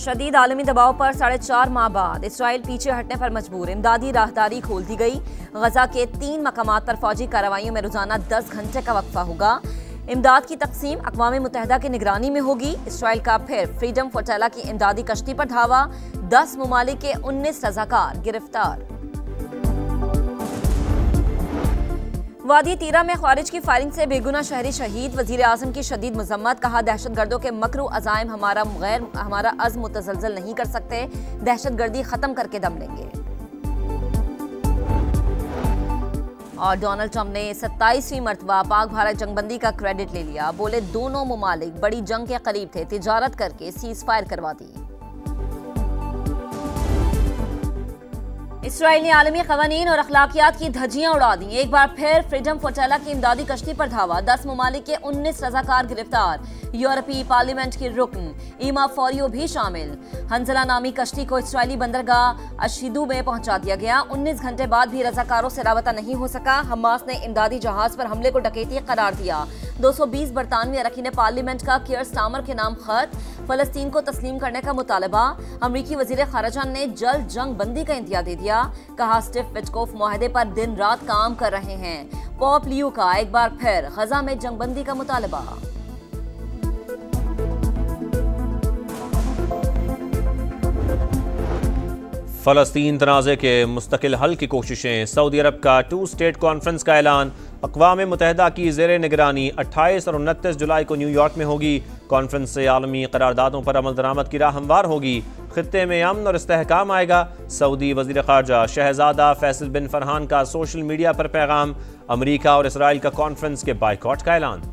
शदीद आलमी दबाव पर 4.5 माह बाद इसराइल पीछे हटने पर मजबूर। इमदादी राहदारी खोल दी गई। गजा के 3 मकामात पर फौजी कार्रवाइयों में रोजाना 10 घंटे का वक्फा होगा। इमदाद की तकसीम अक़वाम मुत्तहिदा की निगरानी में होगी। इसराइल का फिर फ्रीडम फ्लोटिला की इमदादी कश्ती पर धावा। 10 ममालिक के 19 रज़ाकार गिरफ्तार। वादी तीरा में ख्वारिज की फायरिंग से बेगुना शहरी शहीद। वजीर आजम की शदीद मजम्मत। कहा, दहशतगर्दों के मकरू अज़ाइम हमारा अज़्म मुतज़लज़ल नहीं कर सकते। दहशतगर्दी खत्म करके दम लेंगे। और डोनाल्ड ट्रंप ने 27वीं मरतबा पाक भारत जंगबंदी का क्रेडिट ले लिया। बोले, दोनों ममालिक बड़ी जंग के करीब थे, तिजारत करके सीज फायर करवा दी। इसराइल ने आलमी क़वानीन और अखलाकियात की धज्जियां उड़ा दी। एक बार फिर फ्रीडम फ्लोटिला की इमदादी कश्ती पर धावा। 10 ममालिक के 19 रज़ाकार गिरफ्तार। यूरोपीय पार्लियामेंट की रुकन ईमा फौरियो भी शामिल। हंजला नामी कश्ती को इसराइली बंदरगाह अशीदू में पहुंचा दिया गया। 19 घंटे बाद भी रज़ाकारों से राबता नहीं हो सका। हमास ने इमदादी जहाज पर हमले को डकैती करार दिया। 220 बरतानवी अरकान पार्लियामेंट का कियर स्टामर के नाम खत। फलस्तीन को तस्लीम करने का मुतालबा। अमरीकी वजीर खारजा ने जल्द जंग बंदी का इंदिया दे दिया। कहा, स्टीव विटकोफ मुआहदे पर दिन रात काम कर रहे हैं। पोप लियो का एक बार फिर गजा में जंगबंदी का मुतालबा। फलस्तीन तनाज़े के मुस्तकिल हल की कोशिशें। सऊदी अरब का 2 स्टेट कॉन्फ्रेंस का ऐलान। अक़वाम मुत्तहिदा की ज़ेरे निगरानी 28 और 29 जुलाई को न्यूयॉर्क में होगी। कॉन्फ्रेंस से आलमी करारदादों पर अमल दरामद की राह हमवार होगी। खित्ते में अमन और इस्तेहकाम आएगा। सऊदी वज़ीर ख़ारजा शहज़ादा फैसल बिन फरहान का सोशल मीडिया पर पैगाम। अमरीका और इसराइल का कॉन्फ्रेंस के बाइकॉट का ऐलान।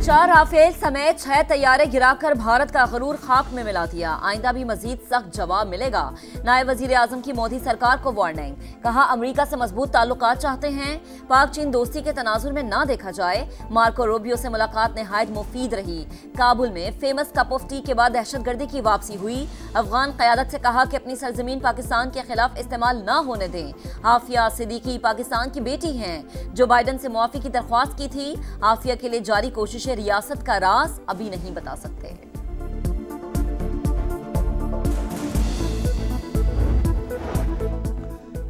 चार राफेल समेत 6 तैयारे गिराकर भारत का गरूर खाक में मिला दिया। आइंदा भी मजीद सख्त जवाब मिलेगा। नायब वजीर आजम की मोदी सरकार को वार्निंग। कहा, अमरीका से मजबूत ताल्लुकात चाहते हैं, पाक चीन दोस्ती के तनाजुर में ना देखा जाए। मार्को रूबियो से मुलाकात नहायत मुफीद रही। काबुल में फेमस कप ऑफ टी के बाद दहशतगर्दी की वापसी हुई। अफगान क़यादत से कहा कि अपनी सरजमीन पाकिस्तान के खिलाफ इस्तेमाल ना होने दें। हाफिया सिद्दीकी पाकिस्तान की बेटी हैं। जो बाइडन से मुआफ़ी की दरख्वास्त की थी। हाफिया के लिए जारी कोशिशें रियासत का राज अभी नहीं बता सकते।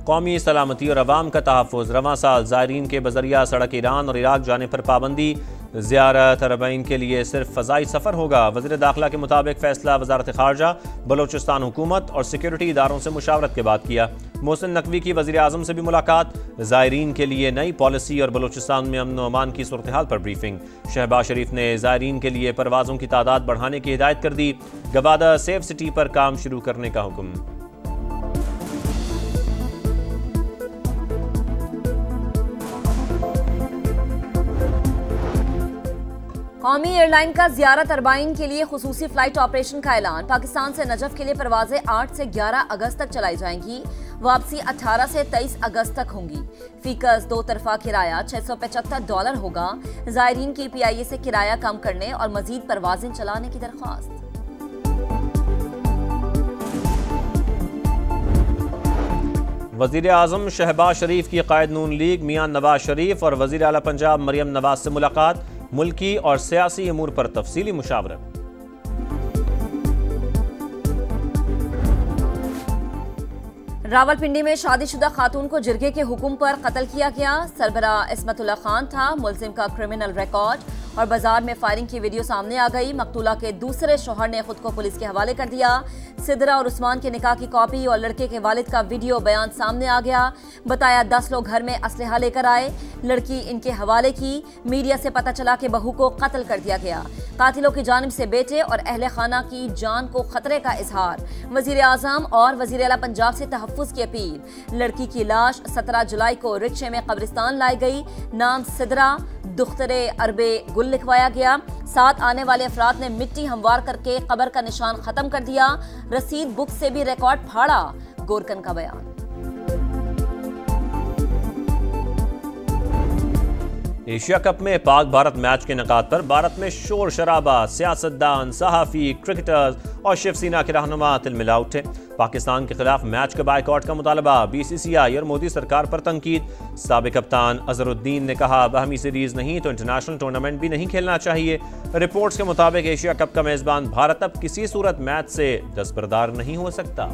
कौमी सलामती और अवाम का तहफ़्फ़ुज़। रवां साल ज़ायरीन के बज़रिया सड़क ईरान और इराक जाने पर पाबंदी। ज़ियारत अरबईन के लिए सिर्फ फ़ज़ाई सफ़र होगा। वज़ीर दाखिला के मुताबिक फ़ैसला वज़ारत ख़ारजा, बलोचिस्तान हुकूमत और सिक्योरिटी इदारों से मुशावरत के बाद किया। मोहसिन नकवी की वज़ीर आज़म से भी मुलाकात। ज़ायरीन के लिए नई पॉलिसी और बलोचिस्तान में अमन व अमान की सूरत हाल पर ब्रीफिंग। शहबाज शरीफ ने ज़ायरीन के लिए परवाज़ों की तादाद बढ़ाने की हिदायत कर दी। गवादा सेफ सिटी पर काम शुरू करने का हुक्म। कौमी एयरलाइन का ज़ियारत अरबाइन के लिए खुसूसी फ्लाइट ऑपरेशन का ऐलान। पाकिस्तान से नजफ के लिए परवाजें 8 से 11 अगस्त तक चलाई जाएंगी। वापसी 18 से 23 अगस्त तक होंगी। फीकस 2 तरफा किराया $675 होगा। ज़ायरीन की PIA से किराया कम करने और मजीद परवाजें चलाने की दरख्वास्त। वज़ीर आज़म शहबाज शरीफ की कायद नून लीग मियां नवाज शरीफ और वज़ीर आला पंजाब मरियम नवाज से मुलाकात। मुल्की और सियासी अमूर पर तफसीली मुशावरत। रावलपिंडी में शादीशुदा खातून को जिरगे के हुक्म पर कत्ल किया गया। सरबरा इस्मतुल्लाह खान था। मुलजिम का क्रिमिनल रिकॉर्ड। और बाजार में फायरिंग की वीडियो सामने आ गई। मकतूला के दूसरे शौहर ने खुद को पुलिस के हवाले कर दिया। सिदरा और उस्मान के निकाह की कॉपी और लड़के के वालिद का वीडियो बयान सामने आ गया। बताया 10 लोग घर में असलहा लेकर आए। लड़की इनके हवाले की। मीडिया से पता चला कि बहू को कत्ल कर दिया गया। कातिलों की जानिब से बेटे और अहले खाना की जान को खतरे का इजहार। वजीर आजम और वजीर आला पंजाब से तहफ्फुज की अपील। लड़की की लाश 17 जुलाई को रिक्शे में कब्रिस्तान लाई गई। नाम सिदरा, दुख्तरे अरबे गुल लिखवाया गया। साथ आने वाले अफराद ने मिट्टी हमवार करके कब्र का निशान खत्म कर दिया। रसीद बुक से भी रिकॉर्ड फाड़ा। गोरकन का बयान। एशिया कप में पाक भारत मैच के निकात पर भारत में शोर शराबा। सियासतदान, सहाफ़ी, क्रिकेटर्स और शिवसेना के रहनुमा तिलमिला उठे। पाकिस्तान के खिलाफ मैच के बायकॉट का मुतालबा, BCCI और मोदी सरकार पर तनकीद। साबिक कप्तान अजहरुद्दीन ने कहा, बाहमी सीरीज नहीं तो इंटरनेशनल टूर्नामेंट भी नहीं खेलना चाहिए। रिपोर्ट्स के मुताबिक एशिया कप का मेजबान भारत अब किसी सूरत मैच से दस्तबरदार नहीं हो सकता।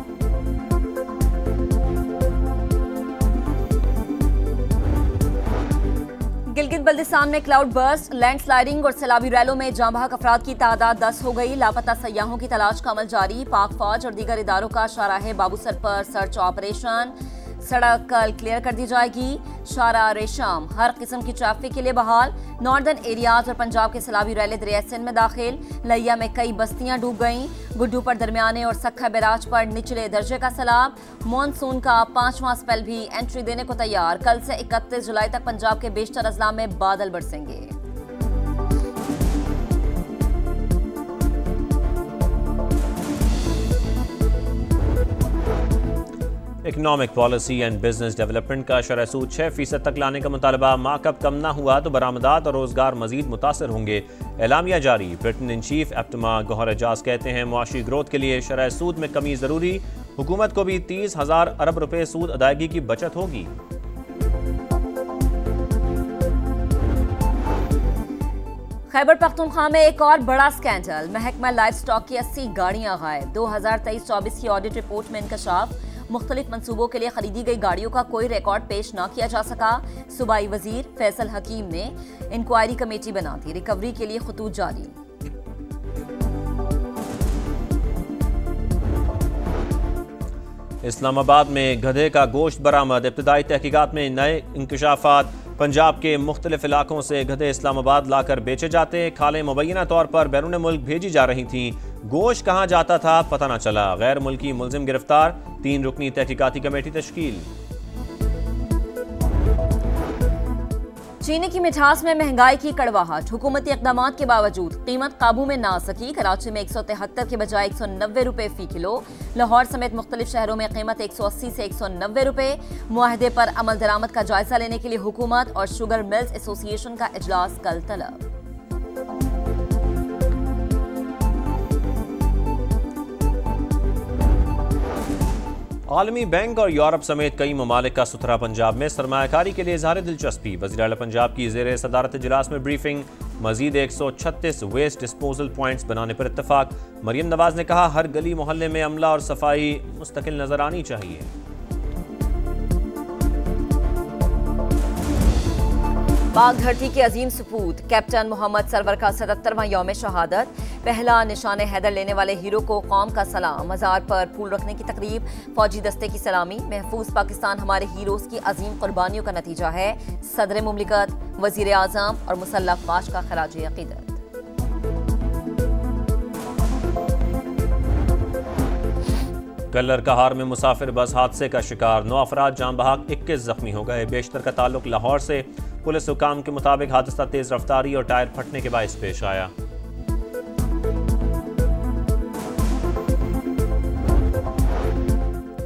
गिलगित बल्तिस्तान में क्लाउड बर्स्ट, लैंडस्लाइडिंग और सैलाबी रैलों में जाँ बहक अफराद की तादाद 10 हो गई। लापता सयाहों की तलाश का अमल जारी। पाक फौज और दीगर इदारों का शाहराह बाबूसर पर सर्च ऑपरेशन। सड़क कल क्लियर कर दी जाएगी। शाहराह रेशम हर किस्म की ट्रैफिक के लिए बहाल। नॉर्दर्न एरियाज और पंजाब के सैलाबी रैले दरिया सिंध में दाखिल। लिया में कई बस्तियां डूब गईं। गुड्डू पर दरमियाने और सखा बैराज पर निचले दर्जे का सैलाब। मॉनसून का 5वां स्पेल भी एंट्री देने को तैयार। कल से 31 जुलाई तक पंजाब के बेशतर अजला में बादल बरसेंगे। Economic policy and business development का शरह सूद 6% तक लाने का मुतालबा। मार्कअप कम ना हुआ तो बरामदात और रोजगार मजीद मुतासर होंगे। एलामिया जारी। Patron in chief APTMA Gohar Ejaz कहते हैं, मुआशी ग्रोथ के लिए शरह सूद में कमी जरूरी। हुकूमत को भी 30,000 अरब रुपए सूद अदायगी की बचत होगी। खैबर पख्तूनख्वा में एक और बड़ा स्कैंडल। महकमा लाइफ स्टॉक की 80 गाड़ियां गायब। 2023-24 की ऑडिट रिपोर्ट में इंकशाफ। मुख्तलिफ मंसूबों के लिए खरीदी गई गाड़ियों का कोई रिकॉर्ड पेश न किया जा सका। सूबाई वजीर फैसल हकीम ने इंक्वायरी कमेटी बना दी। रिकवरी के लिए खतूत जारी। इस्लामाबाद में गधे का गोश्त बरामद। इब्तदाई तहकीकात में नए इंकशाफात। पंजाब के मुख्तलिफ इलाकों से गधे इस्लामाबाद लाकर बेचे जाते। खालें मुबैना तौर पर बैरून मुल्क भेजी जा रही थीं। गोश्त कहाँ जाता था पता न चला। गैर मुल्की मुलजिम गिरफ्तार। 3 रुकनी तहकीकाती कमेटी तश्कील। चीनी की मिठास में महंगाई की कड़वाहट। हुकूमती इक़दाम के बावजूद कीमत काबू में ना आ सकी। कराची में 173 के बजाय 190 रुपए फी किलो। लाहौर समेत मुख्तलिफ शहरों में कीमत 180 से 190 रुपए। मुआहदे पर अमल दरामद का जायजा लेने के लिए हुकूमत और शुगर मिल्स एसोसिएशन का इजलास कल तलब। आलमी बैंक और यूरोप समेत कई ममालिक का सुथरा पंजाब में सरमायाकारी के लिए इजहार दिलचस्पी। वज़ीर आला पंजाब की ज़ेर सदारत इजलास में ब्रीफिंग। मजीद 136 वेस्ट डिस्पोजल पॉइंट्स बनाने पर इत्तफाक। मरियम नवाज ने कहा, हर गली मोहल्ले में अमला और सफाई मुस्तकिल नजर आनी चाहिए। पाक धरती के अजीम सपूत कैप्टन मोहम्मद सरवर का 77वां यौम शहादत। पहला निशान हैदर लेने वाले हीरो को कौम का सलाम। मज़ार पर फूल रखने की तकरीब। फौजी दस्ते की सलामी। महफूज पाकिस्तान हमारे हीरोज की अजीम कुर्बानियों का नतीजा है। सदर मुमलिकत, वजीर आज़म और मुसल्लह अफवाज का खराज अकीदत। कल्लर कहार में मुसाफिर बस हादसे का शिकार। 9 अफराद जान बहक, 21 जख्मी हो गए। बेशतर का ताल्लुक लाहौर से। पुलिस हुकाम के मुताबिक हादसा तेज रफ्तारी और टायर फटने के बायस पेश आया।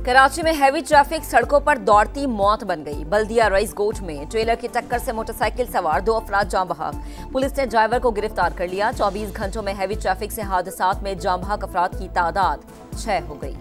कराची में हैवी ट्रैफिक, सड़कों पर दौड़ती मौत बन गई। बल्दिया रईस गोट में ट्रेलर की टक्कर से मोटरसाइकिल सवार 2 अफराद जाँ बहक। पुलिस ने ड्राइवर को गिरफ्तार कर लिया। 24 घंटों में हैवी ट्रैफिक से हादसात में जाँ बहक अफराद की तादाद 6 हो गई।